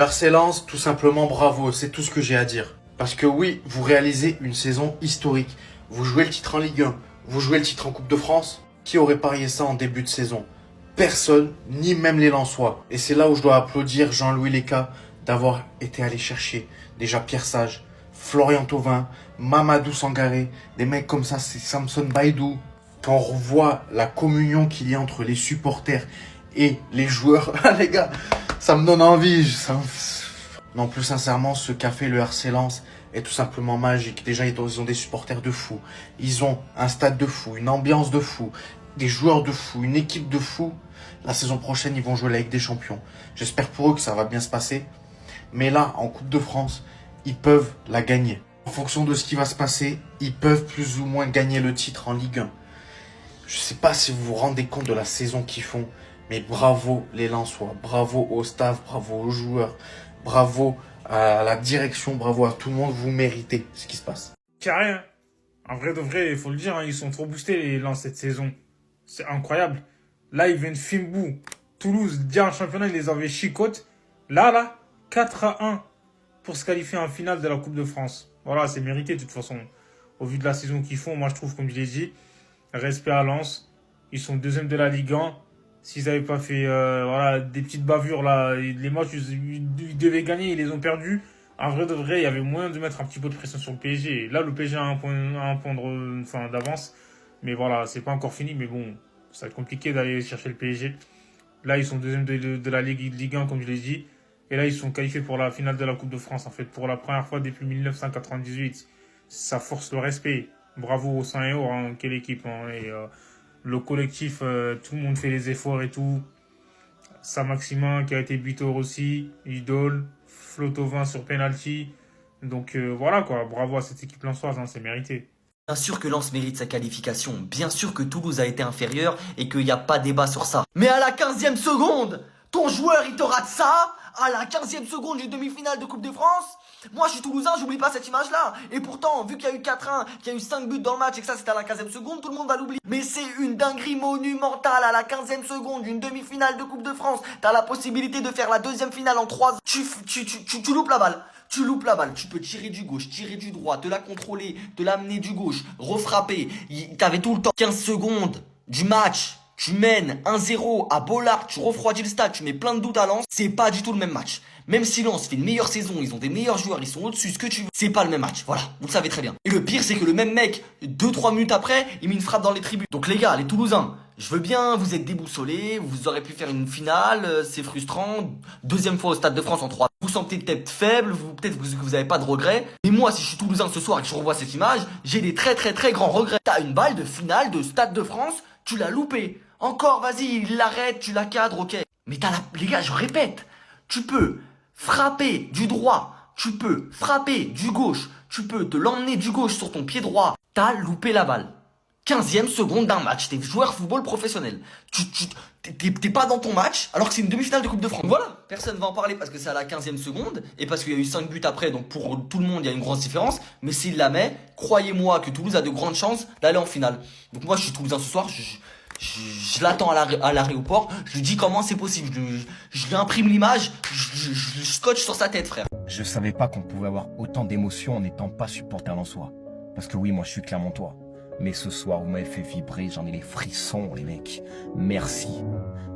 RC Lens, tout simplement bravo, c'est tout ce que j'ai à dire. Parce que oui, vous réalisez une saison historique. Vous jouez le titre en Ligue 1, vous jouez le titre en Coupe de France. Qui aurait parié ça en début de saison? Personne, ni même les Lensois. Et c'est là où je dois applaudir Jean-Louis Léca d'avoir été allé chercher déjà Pierre Sage, Florian Thauvin, Mamadou Sangaré, des mecs comme ça, c'est Samson Baïdou. Quand on revoit la communion qu'il y a entre les supporters et les joueurs, ah, les gars, ça me donne envie. Non, plus sincèrement, ce qu'a fait le RC Lens est tout simplement magique. Déjà, ils ont des supporters de fou. Ils ont un stade de fou, une ambiance de fou, des joueurs de fou, une équipe de fou. La saison prochaine, ils vont jouer la Ligue des Champions. J'espère pour eux que ça va bien se passer. Mais là, en Coupe de France, ils peuvent la gagner. En fonction de ce qui va se passer, ils peuvent plus ou moins gagner le titre en Ligue 1. Je sais pas si vous vous rendez compte de la saison qu'ils font, mais bravo les Lensois, bravo au staff, bravo aux joueurs, bravo à la direction, bravo à tout le monde, vous méritez ce qui se passe. Carré, hein. En vrai de vrai, il faut le dire, hein, ils sont trop boostés les Lens cette saison. C'est incroyable. Là, ils viennent Fimbou. Toulouse, déjà en championnat, ils les avaient chicote. Là, 4-1 pour se qualifier en finale de la Coupe de France. Voilà, c'est mérité de toute façon. Au vu de la saison qu'ils font, moi je trouve, comme je l'ai dit, respect à Lens. Ils sont deuxième de la Ligue 1. S'ils n'avaient pas fait voilà, des petites bavures, là, les matchs, ils devaient gagner, ils les ont perdus. En vrai de vrai, il y avait moyen de mettre un petit peu de pression sur le PSG. Là, le PSG a un point d'avance. Mais voilà, c'est pas encore fini. Mais bon, ça va être compliqué d'aller chercher le PSG. Là, ils sont deuxième de la Ligue 1, comme je l'ai dit. Et là, ils sont qualifiés pour la finale de la Coupe de France, en fait, pour la première fois depuis 1998. Ça force le respect. Bravo au Saint-Éor, hein, quelle équipe. Hein, et le collectif, tout le monde fait les efforts et tout. Saint-Maximin qui a été buteur aussi, idole, Flo Thauvin sur penalty. Donc voilà quoi, bravo à cette équipe lensoise, hein, c'est mérité. Bien sûr que Lens mérite sa qualification, bien sûr que Toulouse a été inférieur et qu'il n'y a pas débat sur ça. Mais à la 15e seconde, ton joueur il te rate ça, à la 15e seconde d'une demi-finale de Coupe de France. Moi je suis toulousain, j'oublie pas cette image-là. Et pourtant, vu qu'il y a eu 4-1, qu'il y a eu 5 buts dans le match et que ça c'était à la 15e seconde, tout le monde va l'oublier. Mais c'est une dinguerie monumentale à la 15e seconde d'une demi-finale de Coupe de France. T'as la possibilité de faire la deuxième finale en 3 ans. Tu loupes la balle. Tu loupes la balle, tu peux tirer du gauche, tirer du droit, te la contrôler, te l'amener du gauche, refrapper. T'avais tout le temps 15 secondes du match. Tu mènes 1-0 à Bollard, tu refroidis le stade, tu mets plein de doutes à Lens. C'est pas du tout le même match. Même si Lens fait une meilleure saison, ils ont des meilleurs joueurs, ils sont au-dessus, ce que tu veux. C'est pas le même match, voilà, vous le savez très bien. Et le pire, c'est que le même mec, 2-3 minutes après, il met une frappe dans les tribunes. Donc les gars, les Toulousains, je veux bien, vous êtes déboussolés, vous aurez pu faire une finale, c'est frustrant. Deuxième fois au Stade de France en 3. Vous sentez peut-être faible, peut-être que vous avez pas de regrets. Mais moi, si je suis Toulousain ce soir et que je revois cette image, j'ai des très très très grands regrets. T'as une balle de finale de Stade de France, tu l'as loupée. Encore, vas-y, il l'arrête, tu la cadres, ok. Mais les gars, je répète, tu peux frapper du droit, tu peux frapper du gauche, tu peux te l'emmener du gauche sur ton pied droit. T'as loupé la balle. 15e seconde d'un match, t'es joueur football professionnel. T'es pas dans ton match alors que c'est une demi-finale de Coupe de France. Voilà, personne va en parler parce que c'est à la 15e seconde et parce qu'il y a eu 5 buts après, donc pour tout le monde il y a une grosse différence. Mais s'il la met, croyez-moi que Toulouse a de grandes chances d'aller en finale. Donc moi je suis toulousain ce soir, je l'attends à l'aéroport, je lui dis comment c'est possible, je lui imprime l'image, je scotche sur sa tête frère. Je savais pas qu'on pouvait avoir autant d'émotions en n'étant pas supporter lensois. Parce que oui, moi je suis clermontois. Mais ce soir, vous m'avez fait vibrer, j'en ai les frissons, les mecs. Merci.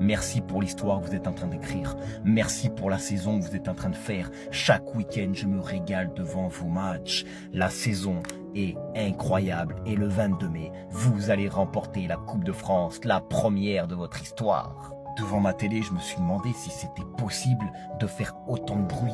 Merci pour l'histoire que vous êtes en train d'écrire. Merci pour la saison que vous êtes en train de faire. Chaque week-end, je me régale devant vos matchs. La saison est incroyable. Et le 22 mai, vous allez remporter la Coupe de France, la première de votre histoire. Devant ma télé, je me suis demandé si c'était possible de faire autant de bruit.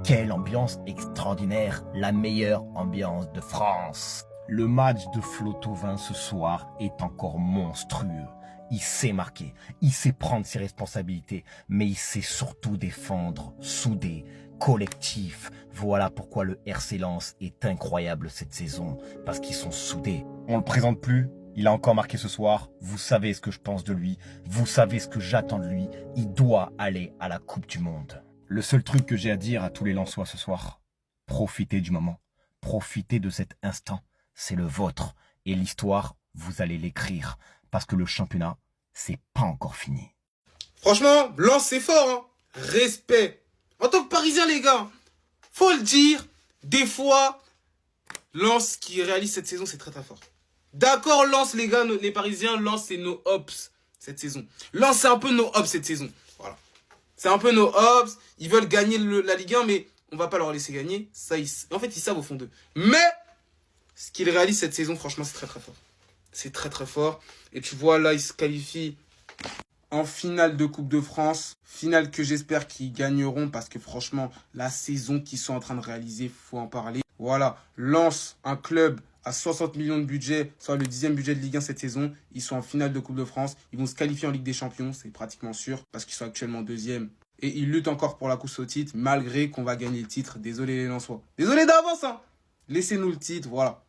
Quelle ambiance extraordinaire, la meilleure ambiance de France. Le match de Flo Thauvin ce soir est encore monstrueux. Il sait marquer, il sait prendre ses responsabilités, mais il sait surtout défendre, soudé, collectif. Voilà pourquoi le RC Lens est incroyable cette saison, parce qu'ils sont soudés. On le présente plus, il a encore marqué ce soir. Vous savez ce que je pense de lui, vous savez ce que j'attends de lui. Il doit aller à la Coupe du Monde. Le seul truc que j'ai à dire à tous les Lensois ce soir, profitez du moment, profitez de cet instant. C'est le vôtre. Et l'histoire, vous allez l'écrire. Parce que le championnat, c'est pas encore fini. Franchement, Lens c'est fort, hein. Respect. En tant que Parisien, les gars, faut le dire, des fois, Lens qui réalise cette saison, c'est très très fort. D'accord, Lens, les gars, les Parisiens, Lens, c'est nos hops cette saison. Lens, c'est un peu nos hops cette saison. Voilà. C'est un peu nos hops. Ils veulent gagner la Ligue 1, mais on va pas leur laisser gagner. Ça, en fait, ils savent au fond d'eux. Mais, ce qu'ils réalisent cette saison, franchement, c'est très très fort. C'est très très fort. Et tu vois, là, ils se qualifient en finale de Coupe de France. Finale que j'espère qu'ils gagneront parce que franchement, la saison qu'ils sont en train de réaliser, faut en parler. Voilà, Lens, un club à 60 millions de budget, soit le 10e budget de Ligue 1 cette saison. Ils sont en finale de Coupe de France. Ils vont se qualifier en Ligue des Champions, c'est pratiquement sûr, parce qu'ils sont actuellement 2e. Et ils luttent encore pour la course au titre, malgré qu'on va gagner le titre. Désolé les Lensois. Désolé d'avance, hein. Laissez-nous le titre, voilà.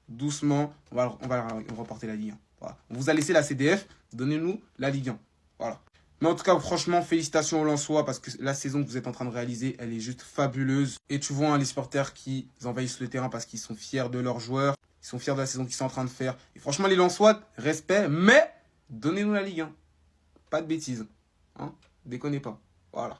Doucement, on va remporter la Ligue 1. Voilà. On vous a laissé la CDF, donnez-nous la Ligue 1. Voilà. Mais en tout cas, franchement, félicitations aux Lensois parce que la saison que vous êtes en train de réaliser, elle est juste fabuleuse. Et tu vois, les supporters qui envahissent le terrain parce qu'ils sont fiers de leurs joueurs. Ils sont fiers de la saison qu'ils sont en train de faire. Et franchement, les Lensois, respect, mais donnez-nous la Ligue 1. Pas de bêtises. Hein, déconnez pas. Voilà.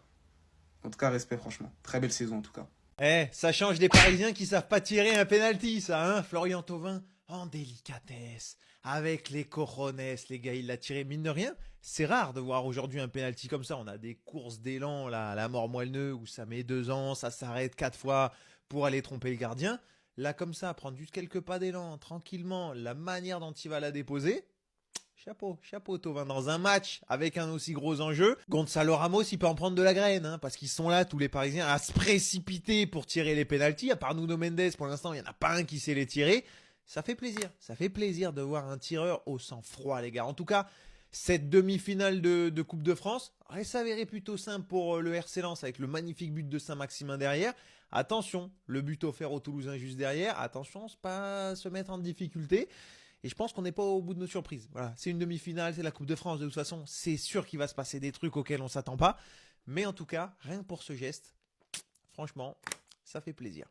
En tout cas, respect, franchement. Très belle saison, en tout cas. Eh, ça change des Parisiens qui savent pas tirer un penalty, ça, hein, Florian Thauvin, en délicatesse, avec les cojones, les gars, il l'a tiré, mine de rien. C'est rare de voir aujourd'hui un penalty comme ça. On a des courses d'élan, là, à la mort moelle-neu, où ça met 2 ans, ça s'arrête 4 fois pour aller tromper le gardien. Là, comme ça, prendre juste quelques pas d'élan, tranquillement, la manière dont il va la déposer. Chapeau Thauvin, dans un match avec un aussi gros enjeu. Gonzalo Ramos, il peut en prendre de la graine, hein, parce qu'ils sont là, tous les Parisiens, à se précipiter pour tirer les pénaltys. À part Nuno Mendes, pour l'instant, il n'y en a pas un qui sait les tirer. Ça fait plaisir de voir un tireur au sang-froid, les gars. En tout cas, cette demi-finale de Coupe de France, elle s'avérait plutôt simple pour le RC Lens, avec le magnifique but de Saint-Maximin derrière. Attention, le but offert aux Toulousains juste derrière. Attention, c'est pas se mettre en difficulté. Et je pense qu'on n'est pas au bout de nos surprises. Voilà, c'est une demi-finale, c'est la Coupe de France. De toute façon, c'est sûr qu'il va se passer des trucs auxquels on ne s'attend pas. Mais en tout cas, rien que pour ce geste, franchement, ça fait plaisir.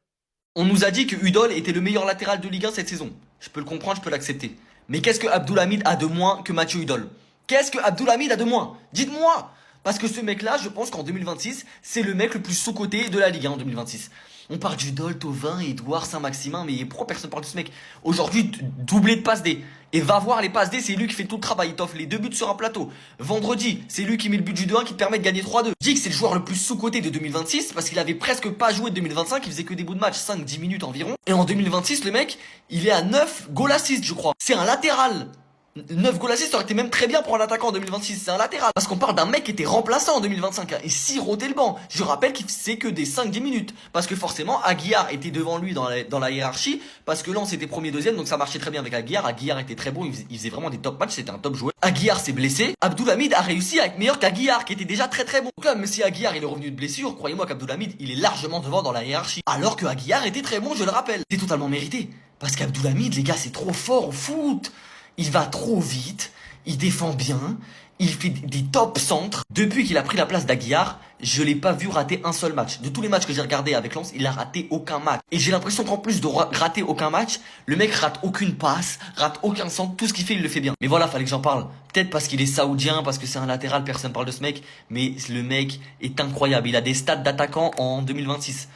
On nous a dit que Udol était le meilleur latéral de Ligue 1 cette saison. Je peux le comprendre, je peux l'accepter. Mais qu'est-ce que Abdoulhamid a de moins que Mathieu Udol? Qu'est-ce que Abdoulhamid a de moins? Dites-moi! Parce que ce mec-là, je pense qu'en 2026, c'est le mec le plus sous-coté de la Ligue 1 en 2026. On parle d'Udol, Thauvin, Edouard, Saint-Maximin, mais pourquoi personne parle de ce mec? Aujourd'hui, doublé de passe D. Et va voir les passes D, c'est lui qui fait tout le travail. Il t'offre les 2 buts sur un plateau. Vendredi, c'est lui qui met le but du 2-1 qui te permet de gagner 3-2. Je dis que c'est le joueur le plus sous-coté de 2026 parce qu'il avait presque pas joué de 2025. Il faisait que des bouts de match, 5-10 minutes environ. Et en 2026, le mec, il est à 9 goal assists, je crois. C'est un latéral. 9 goals assists, ça aurait été même très bien pour un attaquant en 2026. C'est un latéral. Parce qu'on parle d'un mec qui était remplaçant en 2025 hein, et sirotait le banc. Je rappelle qu'il faisait que des 5-10 minutes. Parce que forcément, Aguiar était devant lui dans la hiérarchie. Parce que Lens était premier, deuxième. Donc ça marchait très bien avec Aguiar. Aguiar était très bon. Il faisait vraiment des top matchs. C'était un top joueur. Aguiar s'est blessé. Abdoulhamid a réussi à être meilleur qu'Aguiar, qui était déjà très très bon. Donc là, même si Aguiar il est revenu de blessure, croyez-moi qu'Abdoulhamid il est largement devant dans la hiérarchie. Alors que Aguiar était très bon, je le rappelle. C'est totalement mérité. Parce qu'Abdoulhamid, les gars, c'est trop fort au foot. Il va trop vite, il défend bien, il fait des top centres. Depuis qu'il a pris la place d'Aguiar, je l'ai pas vu rater un seul match. De tous les matchs que j'ai regardés avec Lens, il a raté aucun match. Et j'ai l'impression qu'en plus de rater aucun match, le mec rate aucune passe, rate aucun centre, tout ce qu'il fait, il le fait bien. Mais voilà, fallait que j'en parle. Peut-être parce qu'il est saoudien, parce que c'est un latéral, personne parle de ce mec. Mais le mec est incroyable, il a des stats d'attaquant en 2026.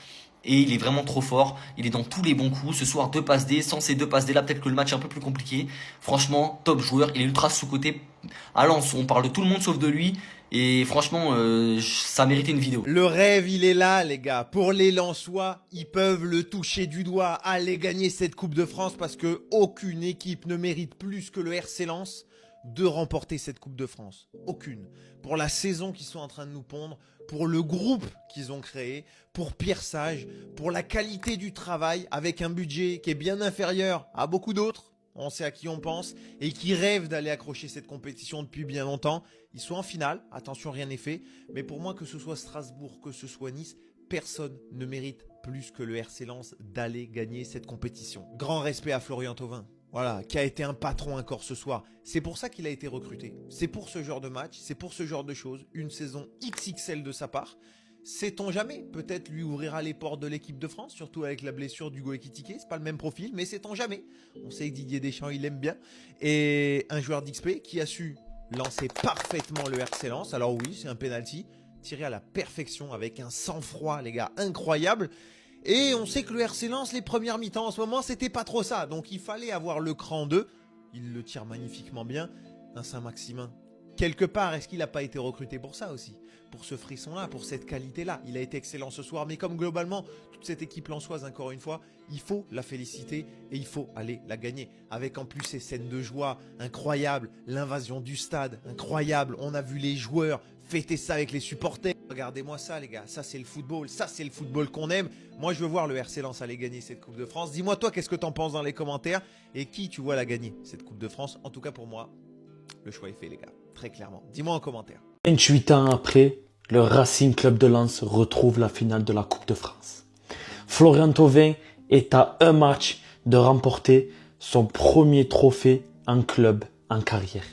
Et il est vraiment trop fort, il est dans tous les bons coups. Ce soir 2 passes D, sans ces 2 passes D là peut-être que le match est un peu plus compliqué. Franchement, top joueur, il est ultra sous-coté. À Lens, on parle de tout le monde sauf de lui. Et franchement, ça méritait une vidéo. Le rêve, il est là, les gars. Pour les Lensois, ils peuvent le toucher du doigt, aller gagner cette Coupe de France parce que aucune équipe ne mérite plus que le RC Lens de remporter cette Coupe de France. Aucune. Pour la saison qu'ils sont en train de nous pondre, pour le groupe qu'ils ont créé, pour Pierre Sage, pour la qualité du travail avec un budget qui est bien inférieur à beaucoup d'autres, on sait à qui on pense, et qui rêvent d'aller accrocher cette compétition depuis bien longtemps. Ils sont en finale, attention rien n'est fait, mais pour moi que ce soit Strasbourg, que ce soit Nice, personne ne mérite plus que le RC Lens d'aller gagner cette compétition. Grand respect à Florian Thauvin. Voilà, qui a été un patron encore ce soir. C'est pour ça qu'il a été recruté. C'est pour ce genre de match, c'est pour ce genre de choses. Une saison XXL de sa part. Sait-on jamais, peut-être lui ouvrira les portes de l'équipe de France, surtout avec la blessure d'Hugo Ekitike. C'est pas le même profil, mais sait-on jamais. On sait que Didier Deschamps, il aime bien. Et un joueur d'XP qui a su lancer parfaitement le RC Lens. Alors oui, c'est un penalty. tiré à la perfection avec un sang-froid, les gars, incroyable. Et on sait que le RC Lens, les premières mi-temps en ce moment, c'était pas trop ça. Donc il fallait avoir le cran 2. Il le tire magnifiquement bien. Un Saint-Maximin. Quelque part, est-ce qu'il n'a pas été recruté pour ça aussi? Pour ce frisson-là, pour cette qualité-là. Il a été excellent ce soir. Mais comme globalement, toute cette équipe lensoise, encore une fois, il faut la féliciter et il faut aller la gagner. Avec en plus ces scènes de joie incroyables. L'invasion du stade, incroyable. On a vu les joueurs fêter ça avec les supporters. Regardez-moi ça, les gars. Ça, c'est le football. Ça, c'est le football qu'on aime. Moi, je veux voir le RC Lens aller gagner cette Coupe de France. Dis-moi, toi, qu'est-ce que t'en penses dans les commentaires? Et qui tu vois la gagner, cette Coupe de France? En tout cas, pour moi, le choix est fait, les gars. Très clairement. Dis-moi en commentaire. 28 ans après, le Racing Club de Lens retrouve la finale de la Coupe de France. Florian Thauvin est à un match de remporter son premier trophée en club en carrière.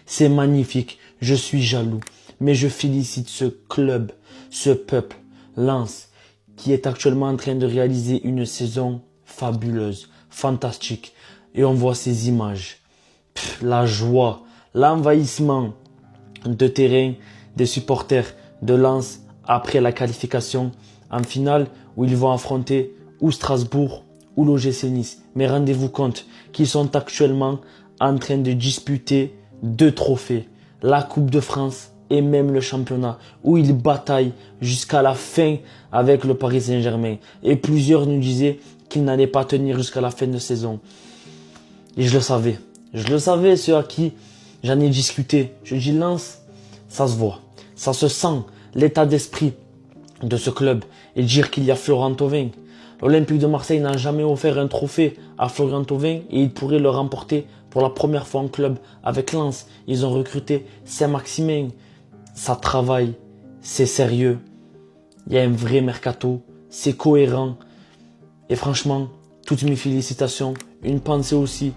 C'est magnifique, je suis jaloux, mais je félicite ce club, ce peuple, Lens, qui est actuellement en train de réaliser une saison fabuleuse, fantastique. Et on voit ces images, la joie, l'envahissement de terrain des supporters de Lens après la qualification en finale où ils vont affronter ou Strasbourg ou l'OGC Nice. Mais rendez-vous compte qu'ils sont actuellement en train de disputer 2 trophées, la Coupe de France et même le championnat, où ils bataillent jusqu'à la fin avec le Paris Saint-Germain. Et plusieurs nous disaient qu'ils n'allaient pas tenir jusqu'à la fin de saison. Et je le savais, ceux à qui j'en ai discuté. Je dis Lens, ça se voit, ça se sent, l'état d'esprit de ce club. Et dire qu'il y a Florian Thauvin. L'Olympique de Marseille n'a jamais offert un trophée à Florian Thauvin et il pourrait le remporter pour la première fois en club avec Lens. Ils ont recruté Saint-Maximin. Ça travaille, c'est sérieux. Il y a un vrai mercato, c'est cohérent. Et franchement, toutes mes félicitations. Une pensée aussi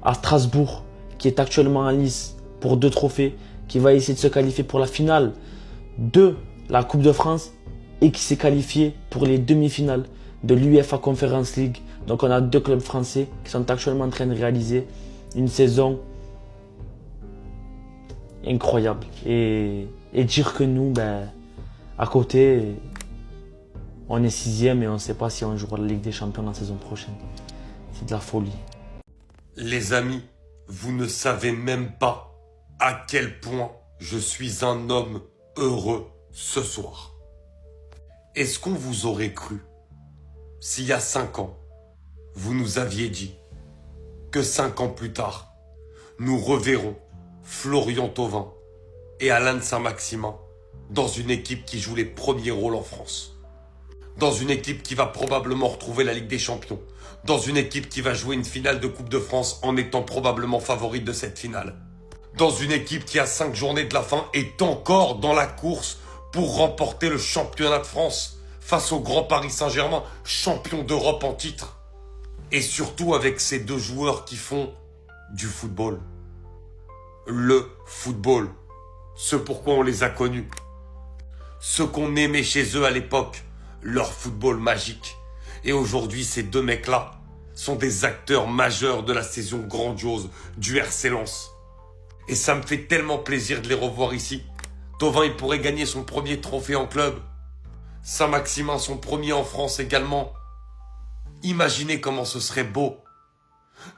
à Strasbourg, qui est actuellement en lice pour 2 trophées, qui va essayer de se qualifier pour la finale de la Coupe de France et qui s'est qualifié pour les demi-finales de l'UEFA Conference League. Donc on a 2 clubs français qui sont actuellement en train de réaliser une saison incroyable. Et dire que nous, à côté, on est 6e et on ne sait pas si on jouera la Ligue des Champions la saison prochaine. C'est de la folie. Les amis, vous ne savez même pas à quel point je suis un homme heureux ce soir. Est-ce qu'on vous aurait cru s'il y a 5 ans, vous nous aviez dit que 5 ans plus tard, nous reverrons Florian Thauvin et Alain Saint-Maximin dans une équipe qui joue les premiers rôles en France, dans une équipe qui va probablement retrouver la Ligue des Champions, dans une équipe qui va jouer une finale de Coupe de France en étant probablement favorite de cette finale, dans une équipe qui à 5 journées de la fin est encore dans la course pour remporter le championnat de France face au grand Paris Saint-Germain, champion d'Europe en titre. Et surtout avec ces 2 joueurs qui font du football. Le football. Ce pourquoi on les a connus. Ce qu'on aimait chez eux à l'époque. Leur football magique. Et aujourd'hui, ces 2 mecs-là sont des acteurs majeurs de la saison grandiose du RC Lens. Et ça me fait tellement plaisir de les revoir ici. Thauvin, il pourrait gagner son premier trophée en club. Saint-Maximin, son premier en France également. Imaginez comment ce serait beau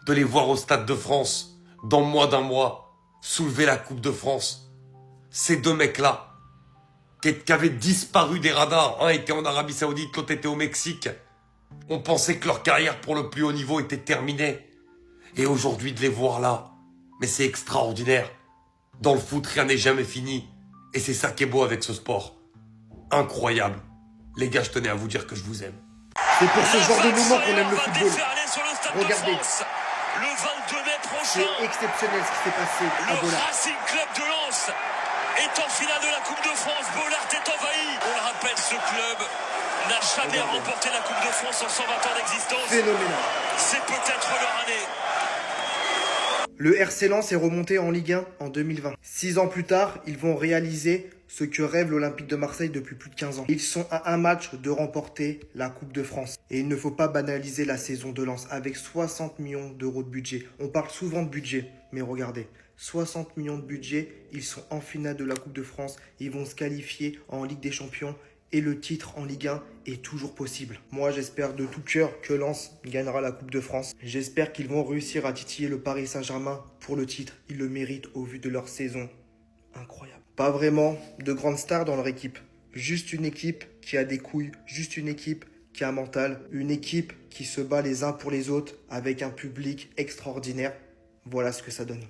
de les voir au Stade de France, dans moins d'un mois, soulever la Coupe de France. Ces 2 mecs-là, qui avaient disparu des radars, un était en Arabie Saoudite, l'autre était au Mexique. On pensait que leur carrière pour le plus haut niveau était terminée. Et aujourd'hui, de les voir là, mais c'est extraordinaire. Dans le foot, rien n'est jamais fini. Et c'est ça qui est beau avec ce sport. Incroyable. Les gars, je tenais à vous dire que je vous aime. C'est pour ce genre de moment qu'on aime le football. Regardez, Le 22 mai prochain, c'est exceptionnel ce qui s'est passé à le Bollard. Racing Club de Lens est en finale de la Coupe de France. Bollard est envahi. On le rappelle, ce club n'a jamais remporté la Coupe de France en 120 ans d'existence. Phénoménal. C'est peut-être leur année. Le RC Lens est remonté en Ligue 1 en 2020. 6 ans plus tard, ils vont réaliser ce que rêve l'Olympique de Marseille depuis plus de 15 ans. Ils sont à un match de remporter la Coupe de France. Et il ne faut pas banaliser la saison de Lens avec 60 millions d'euros de budget. On parle souvent de budget, mais regardez, 60 millions de budget. Ils sont en finale de la Coupe de France. Ils vont se qualifier en Ligue des Champions. Et le titre en Ligue 1 est toujours possible. Moi, j'espère de tout cœur que Lens gagnera la Coupe de France. J'espère qu'ils vont réussir à titiller le Paris Saint-Germain pour le titre. Ils le méritent au vu de leur saison incroyable. Pas vraiment de grandes stars dans leur équipe. Juste une équipe qui a des couilles. Juste une équipe qui a un mental. Une équipe qui se bat les uns pour les autres avec un public extraordinaire. Voilà ce que ça donne.